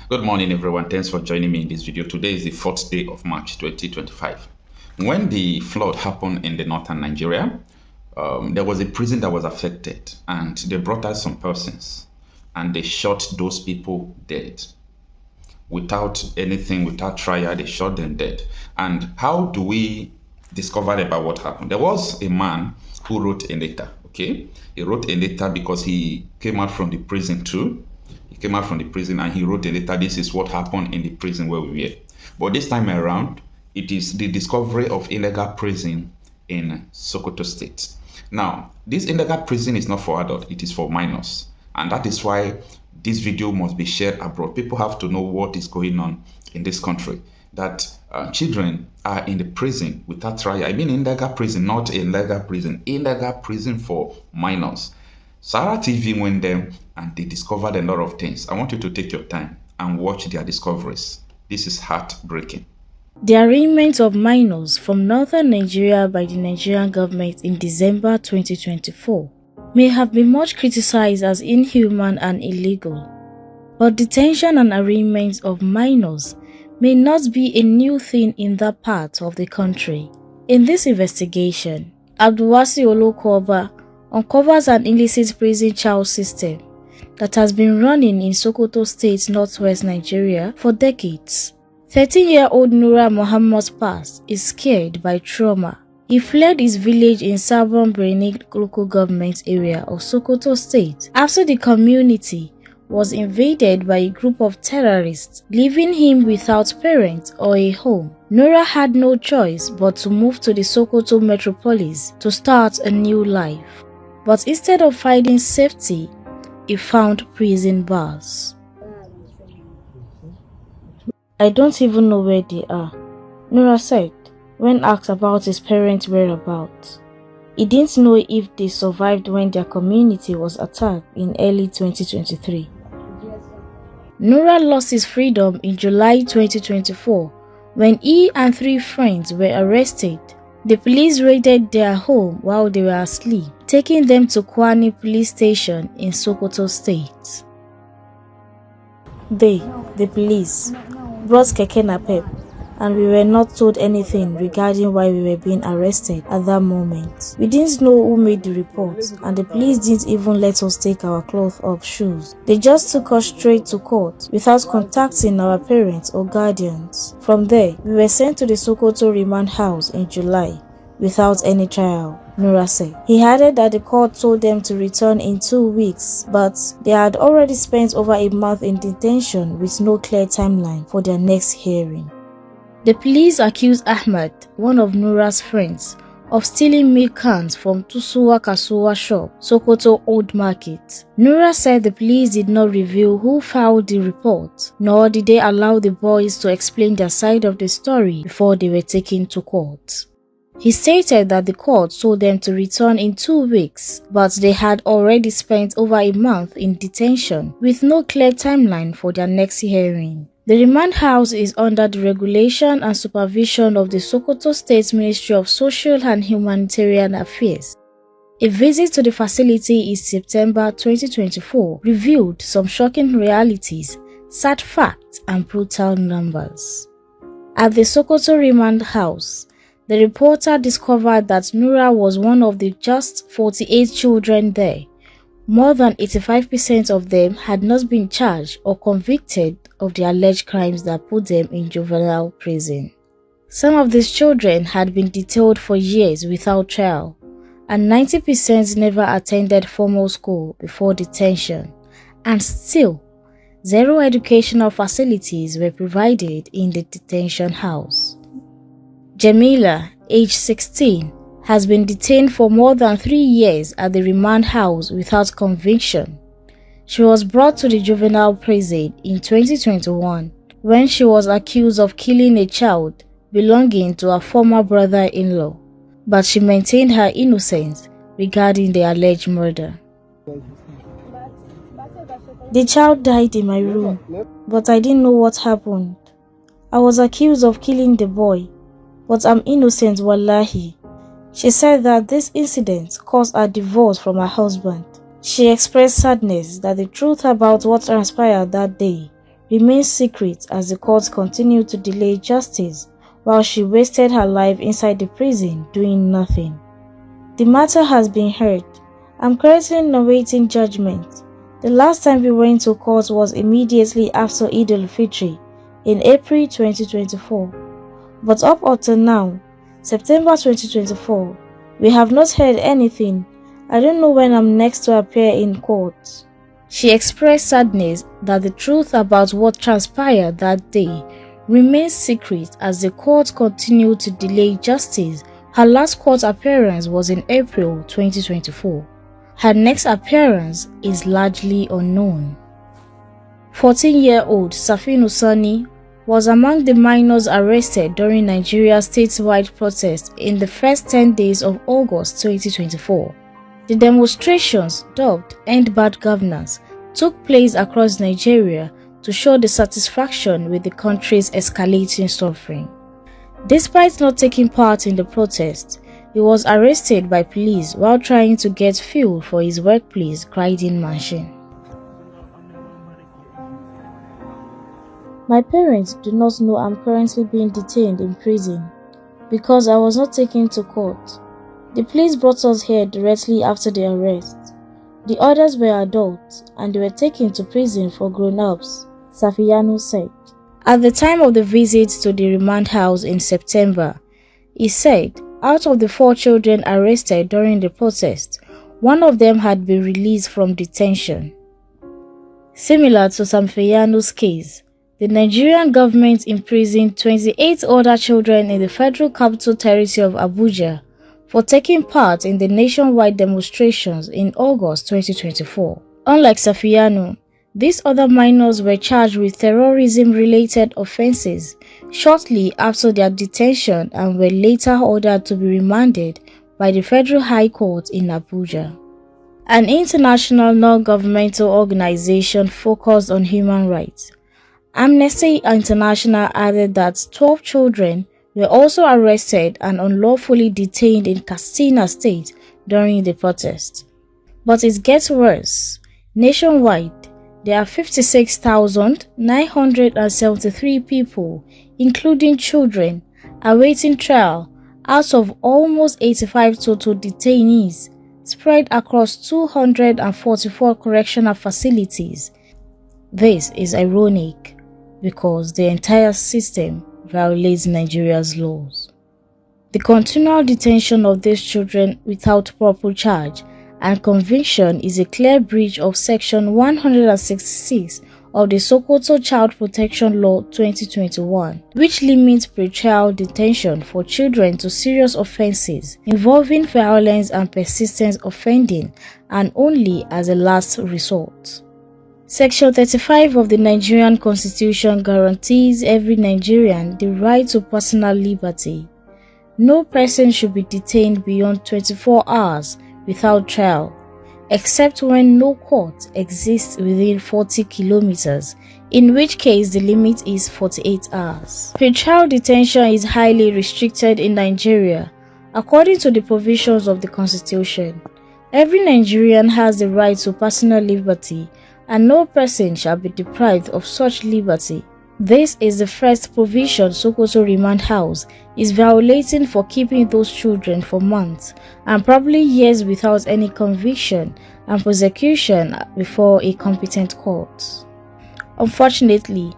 Good morning, everyone. Thanks for joining me in this video. Today is the 4th day of March 2025. When the flood happened in the northern Nigeria, there was a prison that was affected, and they brought out some persons and they shot those people dead without anything, without trial. They shot them dead. And how do we discover about what happened? There was a man who wrote a letter. Okay, he wrote a letter because he came out from the prison too. He came out from the prison and he wrote a letter. This is what happened in the prison where we were. But this time around, it is the discovery of illegal prison in Sokoto state. Now, this illegal prison is not for adults, it is for minors. And that is why this video must be shared abroad. People have to know what is going on in this country. That children are in the prison without trial. I mean illegal prison, not illegal prison. Illegal prison for minors. Sarah TV went there and they discovered a lot of things. I want you to take your time and watch their discoveries. This is heartbreaking. The arraignment of minors from northern Nigeria by the Nigerian government in December 2024 may have been much criticized as inhuman and illegal. But detention and arraignment of minors may not be a new thing in that part of the country. In this investigation, Abdulwasi Olokoba uncovers an illicit prison child system that has been running in Sokoto State, northwest Nigeria for decades. 13-year-old Nura Muhammad's past is scared by trauma. He fled his village in Sabon Birni local government area of Sokoto State after the community was invaded by a group of terrorists, leaving him without parents or a home. Nura had no choice but to move to the Sokoto metropolis to start a new life. But instead of finding safety, he found prison bars. I don't even know where they are, Nura said when asked about his parents' whereabouts. He didn't know if they survived when their community was attacked in early 2023. Nura lost his freedom in July 2024 when he and 3 friends were arrested. The police raided their home while they were asleep, taking them to Kwani police station in Sokoto State. They, the police, brought Keke Napep, and we were not told anything regarding why we were being arrested at that moment. We didn't know who made the report, and the police didn't even let us take our clothes off shoes. They just took us straight to court without contacting our parents or guardians. From there, we were sent to the Sokoto remand house in July without any trial, Nura said. He added that the court told them to return in 2 weeks, but they had already spent over a month in detention with no clear timeline for their next hearing. The police accused Ahmed, one of Nura's friends, of stealing milk cans from Tusuwa Kasuwa shop, Sokoto Old Market. Nura said the police did not reveal who filed the report, nor did they allow the boys to explain their side of the story before they were taken to court. He stated that the court told them to return in 2 weeks, but they had already spent over a month in detention with no clear timeline for their next hearing. The remand house is under the regulation and supervision of the Sokoto State Ministry of Social and Humanitarian Affairs. A visit to the facility in September 2024 revealed some shocking realities, sad facts, and brutal numbers. At the Sokoto remand house, the reporter discovered that Nura was one of the just 48 children there. More than 85% of them had not been charged or convicted of the alleged crimes that put them in juvenile prison. Some of these children had been detained for years without trial, and 90% never attended formal school before detention, and still, 0 educational facilities were provided in the detention house. Jamila, age 16, has been detained for more than 3 years at the remand house without conviction. She was brought to the juvenile prison in 2021 when she was accused of killing a child belonging to her former brother-in-law, but she maintained her innocence regarding the alleged murder. The child died in my room, but I didn't know what happened. I was accused of killing the boy, but I'm innocent, wallahi. She said that this incident caused her divorce from her husband. She expressed sadness that the truth about what transpired that day remains secret as the courts continued to delay justice while she wasted her life inside the prison doing nothing. The matter has been heard. I'm currently awaiting judgment. The last time we went to court was immediately after Eid al-Fitr in April 2024. But up until now, September 2024, we have not heard anything. I don't know when I'm next to appear in court. She expressed sadness that the truth about what transpired that day remains secret as the court continued to delay justice. Her last court appearance was in April 2024. Her next appearance is largely unknown. 14-year-old Safin Usani was among the minors arrested during Nigeria's statewide protest in the first 10 days of August 2024. The demonstrations, dubbed End Bad Governance, took place across Nigeria to show dissatisfaction with the country's escalating suffering. Despite not taking part in the protest, he was arrested by police while trying to get fuel for his workplace grinding machine. My parents do not know I'm currently being detained in prison because I was not taken to court. The police brought us here directly after the arrest. The others were adults and they were taken to prison for grown-ups, Safiyanu said. At the time of the visit to the remand house in September, he said out of the 4 children arrested during the protest, one of them had been released from detention. Similar to Safeyanu's case, the Nigerian government imprisoned 28 other children in the Federal Capital Territory of Abuja for taking part in the nationwide demonstrations in August 2024. Unlike Safiyanu, these other minors were charged with terrorism-related offenses shortly after their detention and were later ordered to be remanded by the Federal High Court in Abuja. An international non-governmental organization focused on human rights, Amnesty International, added that 12 children were also arrested and unlawfully detained in Katsina State during the protest. But it gets worse. Nationwide, there are 56,973 people, including children, awaiting trial out of almost 85 total detainees spread across 244 correctional facilities. This is ironic because the entire system violates Nigeria's laws. The continual detention of these children without proper charge and conviction is a clear breach of Section 166 of the Sokoto Child Protection Law 2021, which limits pretrial detention for children to serious offenses involving violence and persistent offending and only as a last resort. Section 35 of the Nigerian Constitution guarantees every Nigerian the right to personal liberty. No person should be detained beyond 24 hours without trial, except when no court exists within 40 kilometers, in which case the limit is 48 hours. Pretrial detention is highly restricted in Nigeria. According to the provisions of the Constitution, every Nigerian has the right to personal liberty and no person shall be deprived of such liberty. This is the first provision Sokoto Remand House is violating for keeping those children for months and probably years without any conviction and prosecution before a competent court. Unfortunately,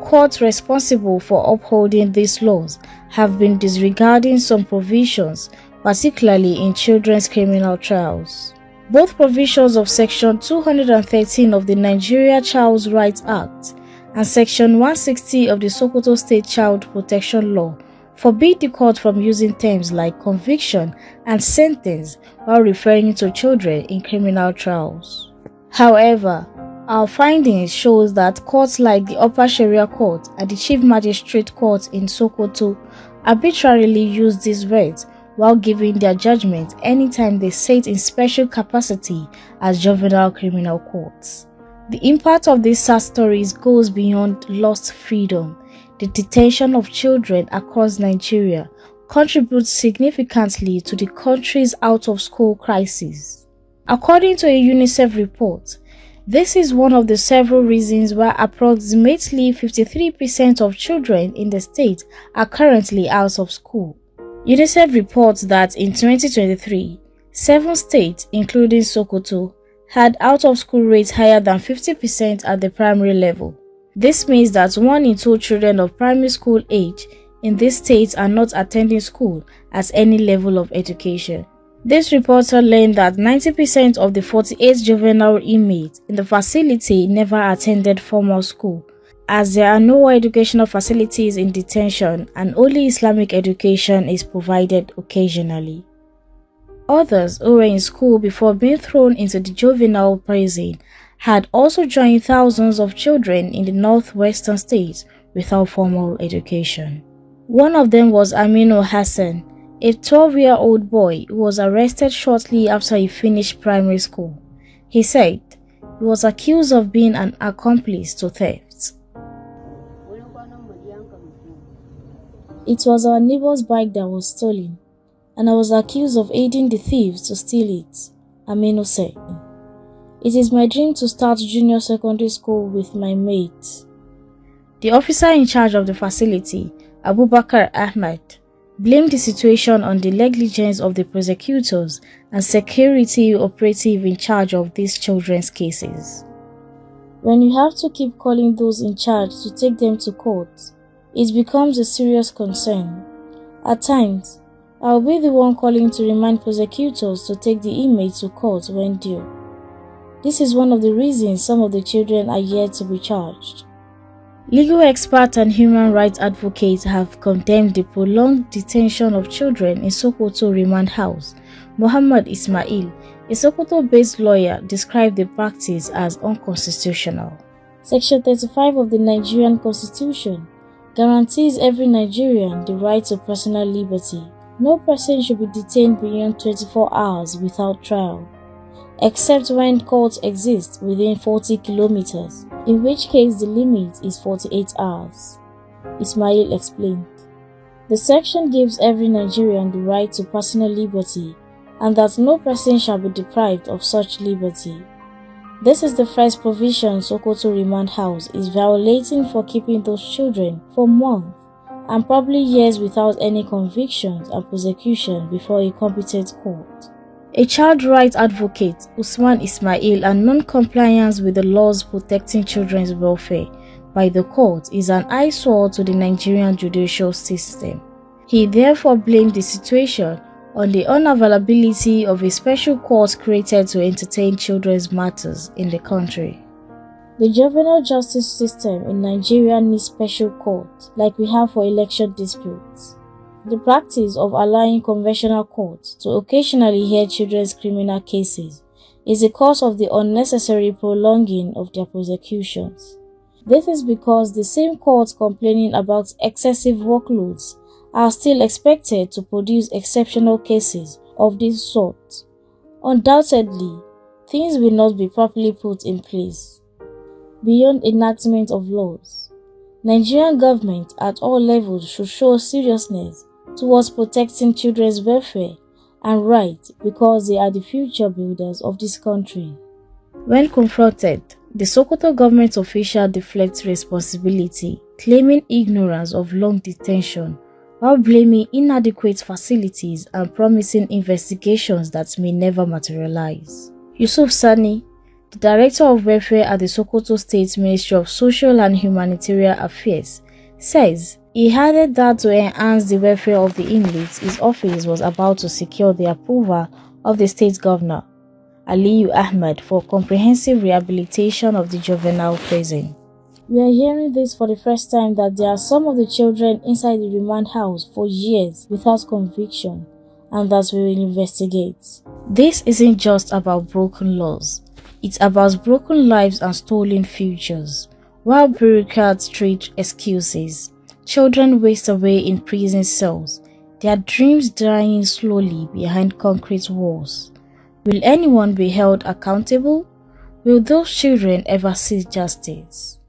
courts responsible for upholding these laws have been disregarding some provisions, particularly in children's criminal trials. Both provisions of Section 213 of the Nigeria Child Rights Act and Section 160 of the Sokoto State Child Protection Law forbid the court from using terms like conviction and sentence while referring to children in criminal trials. However, our findings shows that courts like the Upper Sharia Court and the Chief Magistrate Court in Sokoto arbitrarily use these words while giving their judgment anytime they sit in special capacity as juvenile criminal courts. The impact of these sad stories goes beyond lost freedom. The detention of children across Nigeria contributes significantly to the country's out-of-school crisis. According to a UNICEF report, This is one of the several reasons why approximately 53% of children in the state are currently out of school. UNICEF reports that in 2023, 7 states, including Sokoto, had out-of-school rates higher than 50% at the primary level. This means that 1 in 2 children of primary school age in these states are not attending school at any level of education. This reporter learned that 90% of the 48 juvenile inmates in the facility never attended formal school, as there are no educational facilities in detention and only Islamic education is provided occasionally. Others who were in school before being thrown into the juvenile prison had also joined thousands of children in the northwestern states without formal education. One of them was Aminu Hassan, a 12-year-old boy who was arrested shortly after he finished primary school. He said he was accused of being an accomplice to theft. It was our neighbor's bike that was stolen, and I was accused of aiding the thieves to steal it, Aminu said. It is my dream to start junior secondary school with my mates. The officer in charge of the facility, Abubakar Ahmed, blamed the situation on the negligence of the prosecutors and security operative in charge of these children's cases. When you have to keep calling those in charge to take them to court, it becomes a serious concern. At times, I will be the one calling to remind prosecutors to take the inmate to court when due. This is one of the reasons some of the children are yet to be charged. Legal experts and human rights advocates have condemned the prolonged detention of children in Sokoto remand house. Muhammad Ismail, a Sokoto-based lawyer, described the practice as unconstitutional. Section 35 of the Nigerian Constitution guarantees every Nigerian the right to personal liberty. No person should be detained beyond 24 hours without trial, except when courts exist within 40 kilometers, in which case the limit is 48 hours. Ismail explained. The section gives every Nigerian the right to personal liberty and that no person shall be deprived of such liberty. This is the first provision Sokoto Remand House is violating for keeping those children for months and probably years without any convictions and prosecution before a competent court. A child rights advocate, Usman Ismail, and non-compliance with the laws protecting children's welfare by the court is an eyesore to the Nigerian judicial system. He therefore blamed the situation on the unavailability of a special court created to entertain children's matters in the country. The juvenile justice system in Nigeria needs special courts like we have for election disputes. The practice of allowing conventional courts to occasionally hear children's criminal cases is a cause of the unnecessary prolonging of their prosecutions. This is because the same courts complaining about excessive workloads are still expected to produce exceptional cases of this sort. Undoubtedly, things will not be properly put in place. Beyond enactment of laws, Nigerian government at all levels should show seriousness towards protecting children's welfare and rights because they are the future builders of this country. When confronted, the Sokoto government official deflects responsibility, claiming ignorance of long detention while blaming inadequate facilities and promising investigations that may never materialize. Yusuf Sani, the Director of Welfare at the Sokoto State Ministry of Social and Humanitarian Affairs, says he added that to enhance the welfare of the inmates, his office was about to secure the approval of the state governor, Aliyu Ahmed, for comprehensive rehabilitation of the juvenile prison. We are hearing this for the first time that there are some of the children inside the remand house for years without conviction and that we will investigate. This isn't just about broken laws. It's about broken lives and stolen futures. While bureaucrats trade excuses, children waste away in prison cells, their dreams dying slowly behind concrete walls. Will anyone be held accountable? Will those children ever see justice?